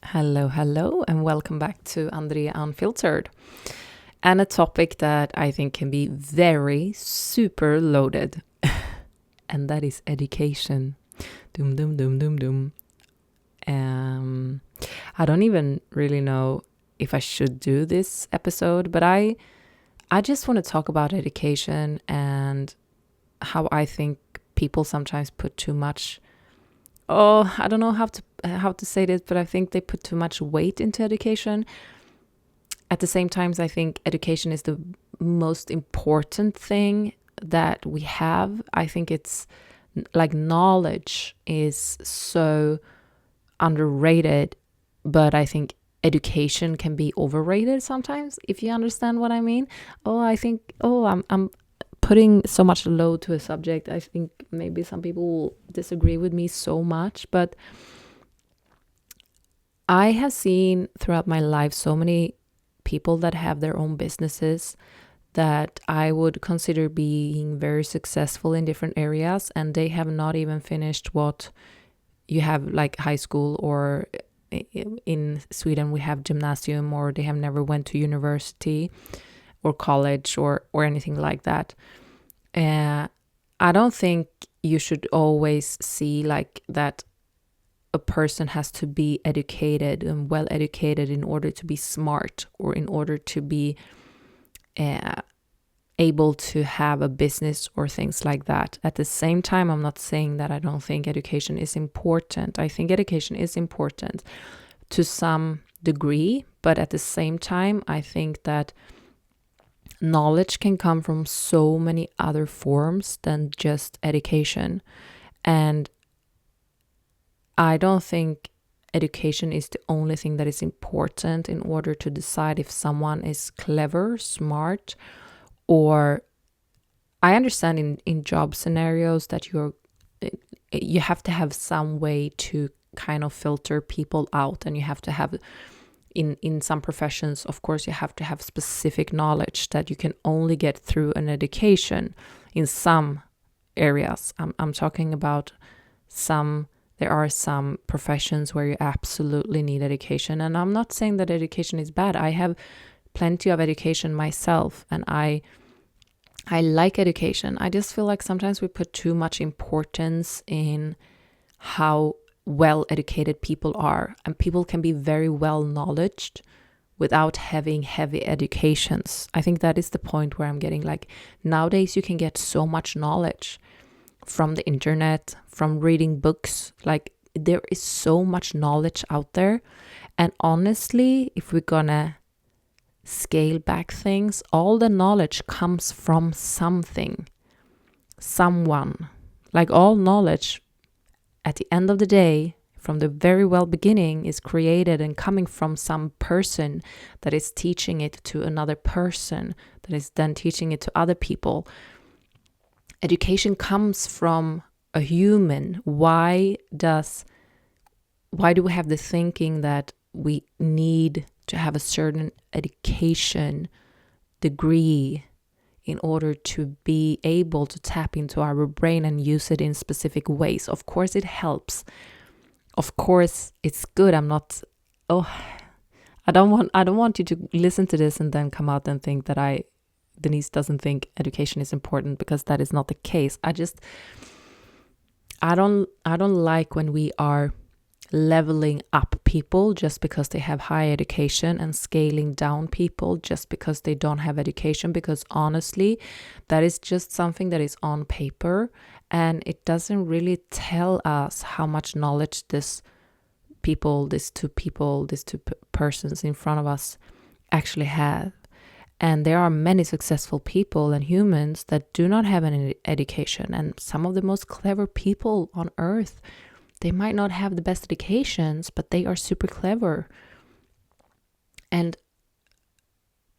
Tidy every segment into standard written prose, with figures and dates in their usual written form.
Hello, and welcome back to Andree Unfiltered. And a topic that I think can be very super loaded, and that is education. Doom, doom, doom, doom, doom. I don't even really know if I should do this episode, but I just want to talk about education and how I think people sometimes put too much. I don't know how to say this, but I think they put too much weight into education. At the same time, I think education is the most important thing that we have. I think it's like knowledge is so underrated, but I think education can be overrated sometimes, if you understand what I mean. I'm putting so much load to a subject. I think maybe some people will disagree with me so much, but I have seen throughout my life so many people that have their own businesses that I would consider being very successful in different areas, and they have not even finished what you have like high school, or in Sweden we have gymnasium, or they have never went to university or college or anything like that. I don't think you should always see like that a person has to be educated and well educated in order to be smart, or in order to be able to have a business or things like that. At the same time, I'm not saying that I don't think education is important. I think education is important to some degree, but at the same time, I think that knowledge can come from so many other forms than just education. And I don't think education is the only thing that is important in order to decide if someone is clever, smart, or I understand in job scenarios that you have to have some way to kind of filter people out, and you have to have in some professions, of course, you have to have specific knowledge that you can only get through an education. In some areas, I'm talking about there are some professions where you absolutely need education, and I'm not saying that education is bad. I have plenty of education myself, and I like education. I just feel like sometimes we put too much importance in how well educated people are, and people can be very well knowledged without having heavy educations. I think that is the point where I'm getting, like, nowadays you can get so much knowledge from the internet, from reading books. Like, there is so much knowledge out there, and honestly, if we're gonna scale back things, all the knowledge comes from something, someone. Like, all knowledge at the end of the day, from the very well beginning, is created and coming from some person that is teaching it to another person, that is then teaching it to other people. Education comes from a human. Why do we have the thinking that we need to have a certain education degree in order to be able to tap into our brain and use it in specific ways? Of course it helps. Of course it's good. I don't want you to listen to this and then come out and think that Denise doesn't think education is important, because that is not the case. I don't like when we are leveling up people just because they have high education, and scaling down people just because they don't have education, because honestly, that is just something that is on paper, and it doesn't really tell us how much knowledge these two persons in front of us actually have. And there are many successful people and humans that do not have any education, and some of the most clever people on earth, they might not have the best educations, but they are super clever. And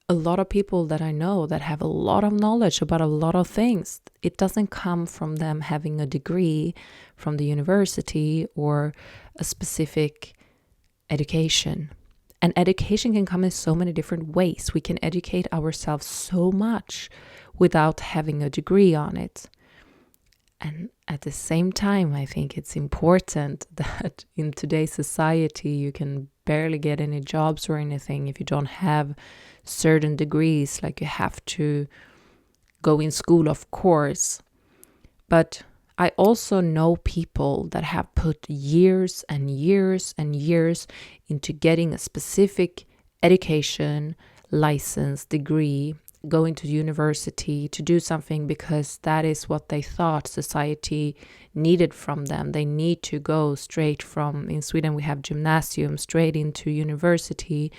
a lot of people that I know that have a lot of knowledge about a lot of things, it doesn't come from them having a degree from the university or a specific education. And education can come in so many different ways. We can educate ourselves so much without having a degree on it. And at the same time, I think it's important that in today's society, you can barely get any jobs or anything if you don't have certain degrees. Like you have to go in school, of course. But I also know people that have put years and years and years into getting a specific education, license, degree, going to university to do something because that is what they thought society needed from them. They need to go straight from, in Sweden we have gymnasium, straight into university,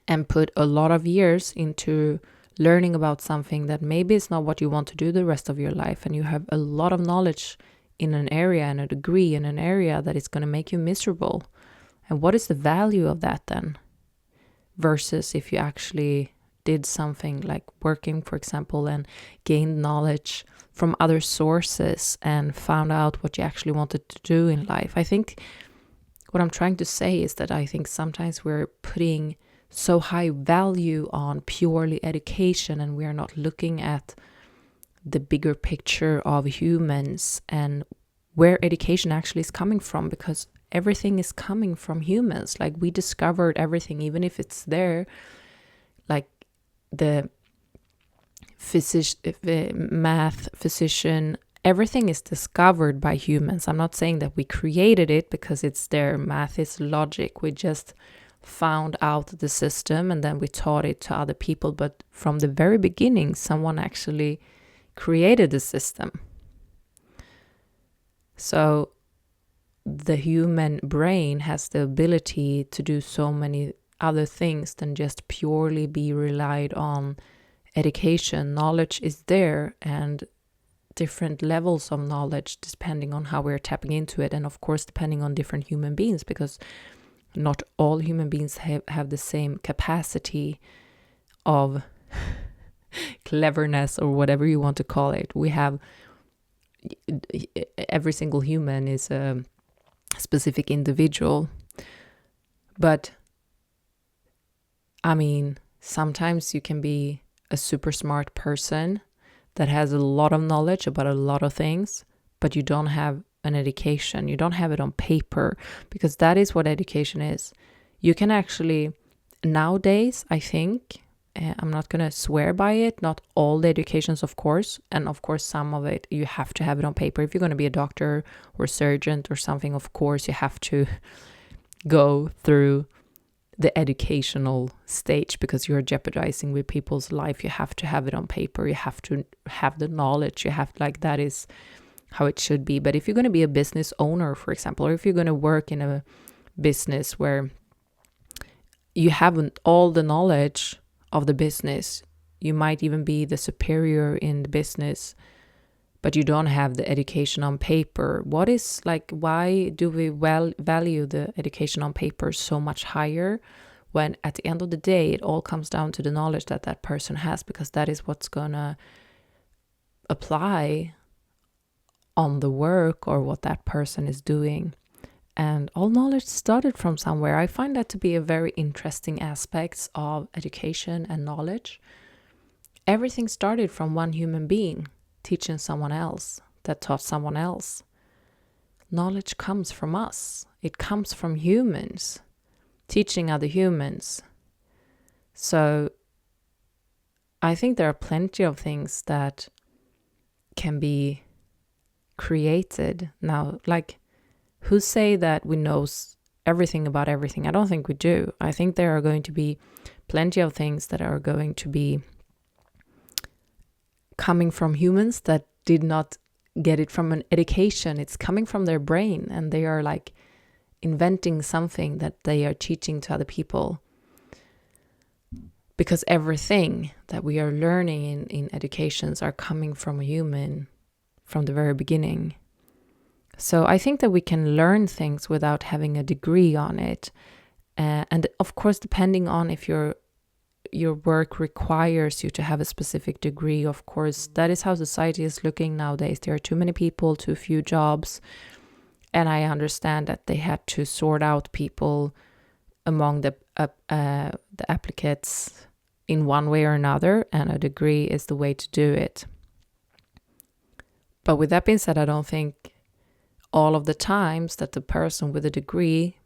and put a lot of years into learning about something that maybe is not what you want to do the rest of your life, and you have a lot of knowledge in an area and a degree in an area that is going to make you miserable. And what is the value of that then? Versus if you actually did something like working, for example, and gained knowledge from other sources and found out what you actually wanted to do in life. I think what I'm trying to say is that I think sometimes we're putting so high value on purely education, and we are not looking at the bigger picture of humans and where education actually is coming from, because everything is coming from humans. Like we discovered everything, even if it's there, like the math, physician, everything is discovered by humans. I'm not saying that we created it because it's there. Math is logic. We just found out the system and then we taught it to other people. But from the very beginning, someone actually created the system. So the human brain has the ability to do so many other things than just purely be relied on education. Knowledge is there, and different levels of knowledge depending on how we're tapping into it, and of course depending on different human beings, because not all human beings have the same capacity of cleverness, or whatever you want to call it. We have, every single human is a specific individual. But I mean, sometimes you can be a super smart person that has a lot of knowledge about a lot of things, but you don't have an education. You don't have it on paper, because that is what education is. You can actually, nowadays, I think, I'm not going to swear by it, not all the educations, of course, and of course some of it, you have to have it on paper. If you're going to be a doctor or surgeon or something, of course, you have to go through the educational stage, because you're jeopardizing with people's life. You have to have it on paper. You have to have the knowledge. You have, like, that is how it should be. But if you're going to be a business owner, for example, or if you're going to work in a business where you haven't all the knowledge of the business, you might even be the superior in the business, but you don't have the education on paper. What is, like, why do we value the education on paper so much higher, when at the end of the day it all comes down to the knowledge that that person has, because that is what's gonna apply on the work or what that person is doing. And all knowledge started from somewhere. I find that to be a very interesting aspect of education and knowledge. Everything started from one human being teaching someone else that taught someone else. Knowledge comes from us. It comes from humans teaching other humans. So I think there are plenty of things that can be created now. Like, who say that we know everything about everything? I don't think we do. I think there are going to be plenty of things that are going to be coming from humans that did not get it from an education. It's coming from their brain, and they are like inventing something that they are teaching to other people. Because everything that we are learning in educations are coming from a human from the very beginning. So I think that we can learn things without having a degree on it. And of course, depending on if your work requires you to have a specific degree, of course, that is how society is looking nowadays. There are too many people, too few jobs. And I understand that they had to sort out people among the applicants in one way or another, and a degree is the way to do it. But with that being said, I don't think all of the times that the person with a degree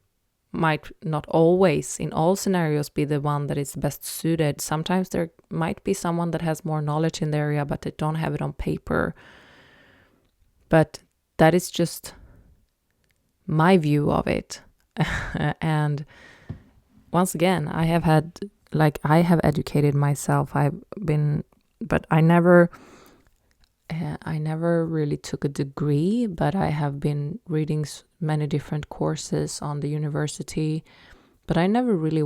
might not always in all scenarios be the one that is best suited. Sometimes there might be someone that has more knowledge in the area, but they don't have it on paper. But that is just my view of it. And once again, I have educated myself. But I never really took a degree, but I have been reading many different courses on the university, but I never really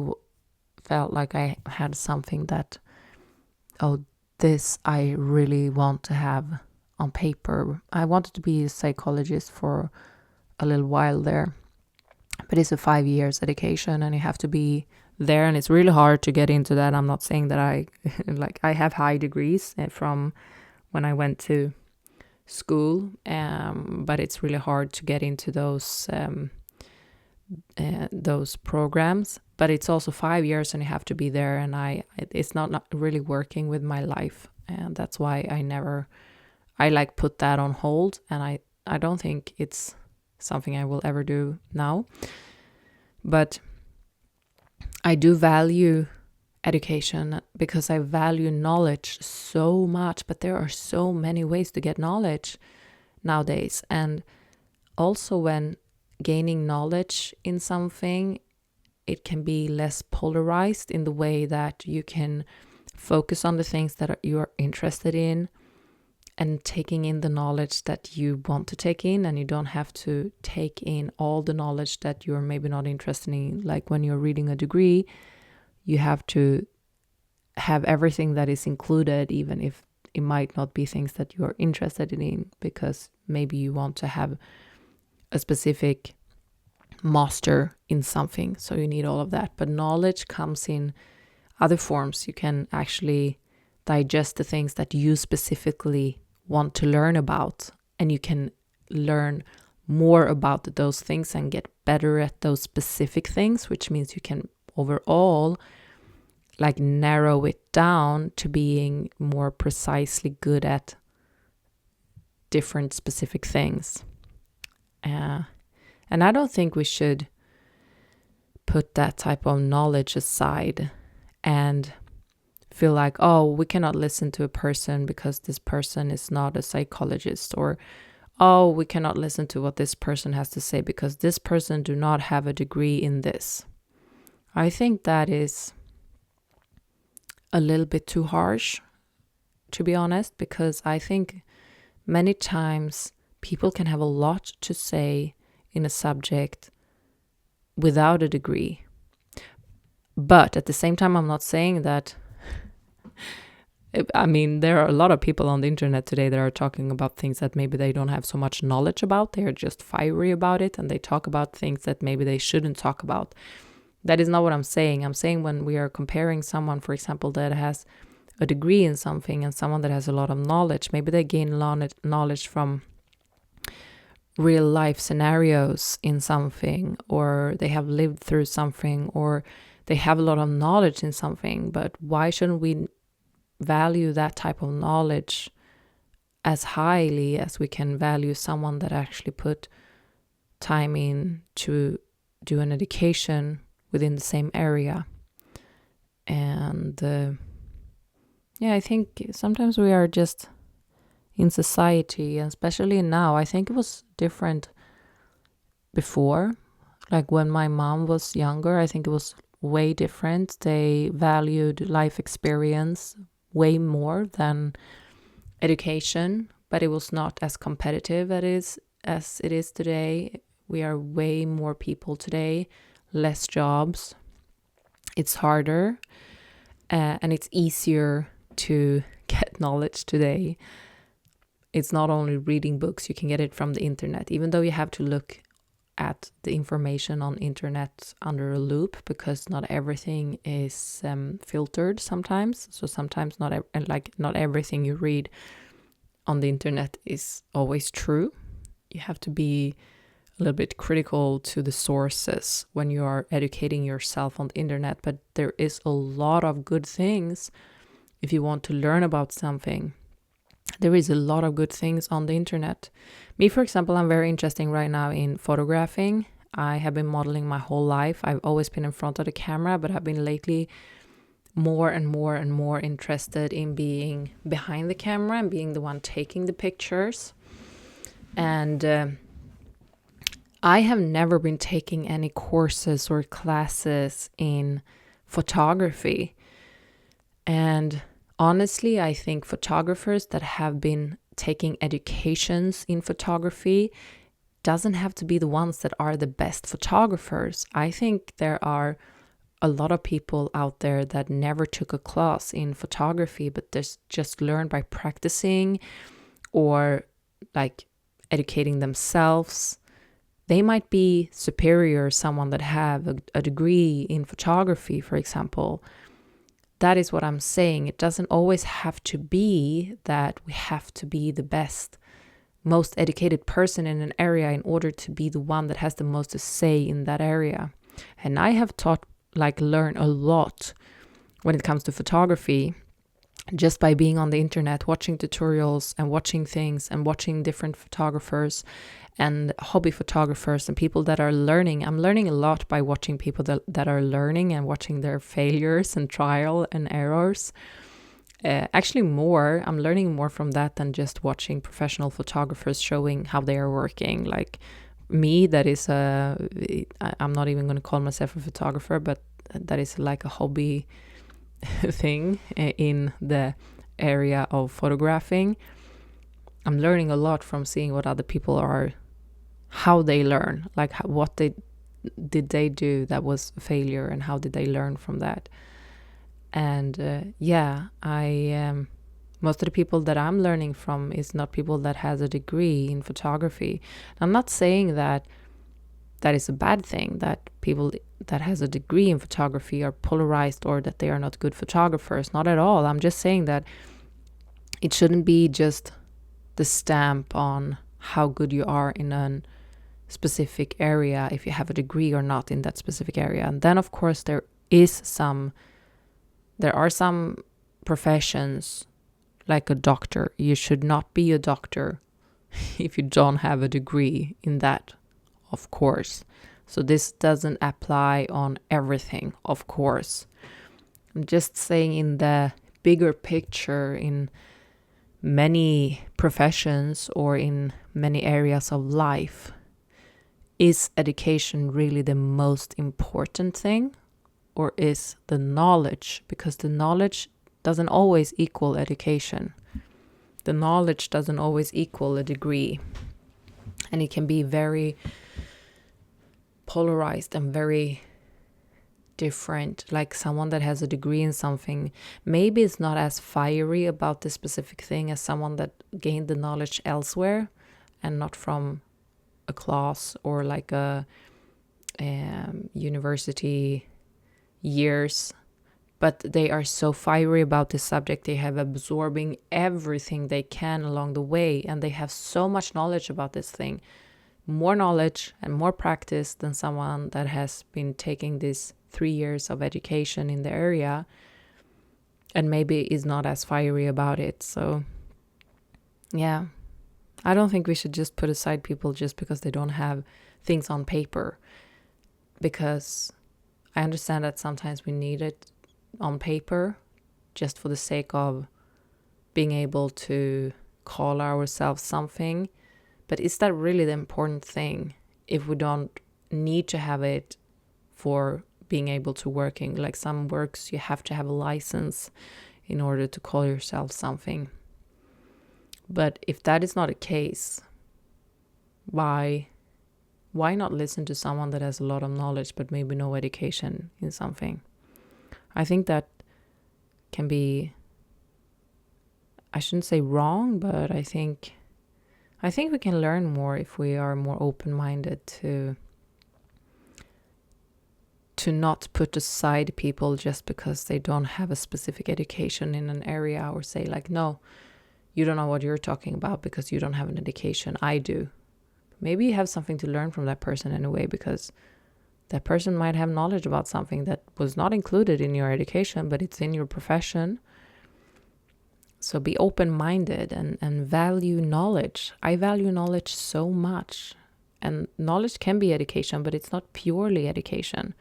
felt like I had something that, this I really want to have on paper. I wanted to be a psychologist for a little while there, but it's a 5 years education and you have to be there, and it's really hard to get into that. I'm not saying that I I have high degrees from when I went to school, but it's really hard to get into those programs. But it's also 5 years and you have to be there, and it's not really working with my life, and that's why I put that on hold, and I don't think it's something I will ever do now. But I do value education because I value knowledge so much, but there are so many ways to get knowledge nowadays. And also when gaining knowledge in something, it can be less polarized in the way that you can focus on the things that you are interested in and taking in the knowledge that you want to take in, and you don't have to take in all the knowledge that you're maybe not interested in. Like when you're reading a degree, you have to have everything that is included, even if it might not be things that you are interested in, because maybe you want to have a specific master in something, so you need all of that. But knowledge comes in other forms. You can actually digest the things that you specifically want to learn about, and you can learn more about those things and get better at those specific things, which means you can overall narrow it down to being more precisely good at different specific things. And I don't think we should put that type of knowledge aside and feel like, we cannot listen to a person because this person is not a psychologist, or we cannot listen to what this person has to say because this person do not have a degree in this. I think that is a little bit too harsh, to be honest, because I think many times people can have a lot to say in a subject without a degree. But at the same time, I'm not saying that. I mean, there are a lot of people on the internet today that are talking about things that maybe they don't have so much knowledge about. They're just fiery about it, and they talk about things that maybe they shouldn't talk about. That is not what I'm saying. I'm saying when we are comparing someone, for example, that has a degree in something and someone that has a lot of knowledge, maybe they gain knowledge from real life scenarios in something, or they have lived through something, or they have a lot of knowledge in something. But why shouldn't we value that type of knowledge as highly as we can value someone that actually put time in to do an education within the same area? And I think sometimes we are just in society, and especially now, I think it was different before. Like when my mom was younger, I think it was way different. They valued life experience way more than education, but it was not as competitive as it is today. We are way more people today, less jobs. It's harder, and it's easier to get knowledge today. It's not only reading books, you can get it from the internet, even though you have to look at the information on internet under a loop, because not everything is filtered sometimes. So sometimes not everything you read on the internet is always true. You have to be a little bit critical to the sources when you are educating yourself on the internet. But there is a lot of good things if you want to learn about something. There is a lot of good things on the internet. Me, for example, I'm very interested right now in photographing. I have been modeling my whole life. I've always been in front of the camera, but I've been lately more and more and more interested in being behind the camera and being the one taking the pictures. And I have never been taking any courses or classes in photography. And honestly, I think photographers that have been taking educations in photography doesn't have to be the ones that are the best photographers. I think there are a lot of people out there that never took a class in photography, but just learned by practicing or like educating themselves. They might be superior to someone that have a degree in photography, for example. That is what I'm saying. It doesn't always have to be that we have to be the best, most educated person in an area in order to be the one that has the most to say in that area. And I have learned a lot when it comes to photography just by being on the internet, watching tutorials and watching things and watching different photographers and hobby photographers and people that are learning. I'm learning a lot by watching people that are learning and watching their failures and trial and errors. I'm learning more from that than just watching professional photographers showing how they are working. Like me, I'm not even going to call myself a photographer, but that is like a hobby thing in the area of photographing. I'm learning a lot from seeing what other people are, how they learn, like what they do that was a failure and how did they learn from that. And most of the people that I'm learning from is not people that has a degree in photography. I'm not saying that is a bad thing, that people that has a degree in photography are polarized or that they are not good photographers. Not at all. I'm just saying that it shouldn't be just the stamp on how good you are in a specific area if you have a degree or not in that specific area. And then of course there are some professions like a doctor. You should not be a doctor if you don't have a degree in that, of course. So this doesn't apply on everything, of course. I'm just saying in the bigger picture, in many professions or in many areas of life, is education really the most important thing? Or is the knowledge? Because the knowledge doesn't always equal education. The knowledge doesn't always equal a degree. And it can be very polarized and very different. Like someone that has a degree in something maybe is not as fiery about this specific thing as someone that gained the knowledge elsewhere and not from a class or like a university years, but they are so fiery about this subject. They have absorbing everything they can along the way, and they have so much knowledge about this thing, more knowledge and more practice than someone that has been taking this 3 years of education in the area and maybe is not as fiery about it. So yeah, I don't think we should just put aside people just because they don't have things on paper, because I understand that sometimes we need it on paper just for the sake of being able to call ourselves something. But is that really the important thing if we don't need to have it for being able to working? Like some works, you have to have a license in order to call yourself something. But if that is not the case, why not listen to someone that has a lot of knowledge but maybe no education in something? I think that can be, I shouldn't say wrong, but I think we can learn more if we are more open-minded to not put aside people just because they don't have a specific education in an area, or say like, no, you don't know what you're talking about because you don't have an education. I do. Maybe you have something to learn from that person anyway, because that person might have knowledge about something that was not included in your education, but it's in your profession. So be open-minded and value knowledge. I value knowledge so much. And knowledge can be education, but it's not purely education.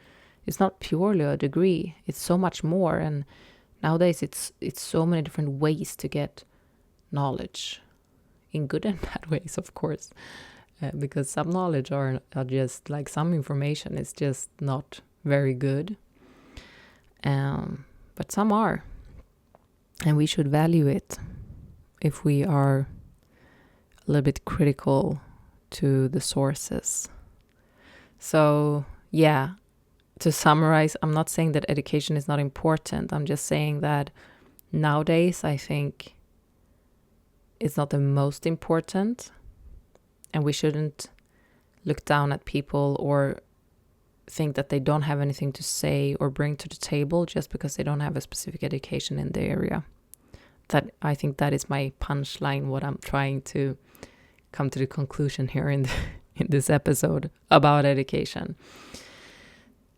It's not purely a degree. It's so much more. And nowadays it's so many different ways to get knowledge, in good and bad ways, of course. Because some knowledge are just like, some information is just not very good. But some are. And we should value it if we are a little bit critical to the sources. So yeah, to summarize, I'm not saying that education is not important. I'm just saying that nowadays I think it's not the most important, and we shouldn't look down at people or think that they don't have anything to say or bring to the table just because they don't have a specific education in the area. That, I think that is my punchline, what I'm trying to come to the conclusion here in this episode about education.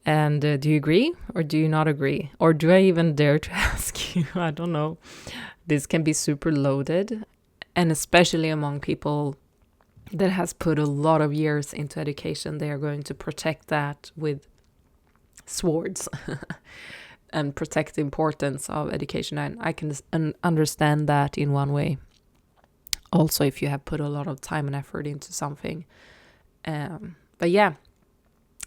And do you agree or do you not agree? Or do I even dare to ask you? I don't know. This can be super loaded, and especially among people that has put a lot of years into education. They are going to protect that with swords and protect the importance of education. And I can understand that in one way. Also, if you have put a lot of time and effort into something. But yeah,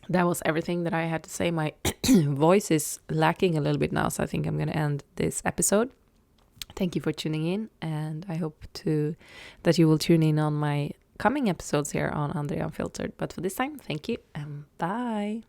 that was everything that I had to say. My voice is lacking a little bit now, so I think I'm going to end this episode. Thank you for tuning in, and I hope that you will tune in on my coming episodes here on Andree Unfiltered. But for this time, thank you and bye.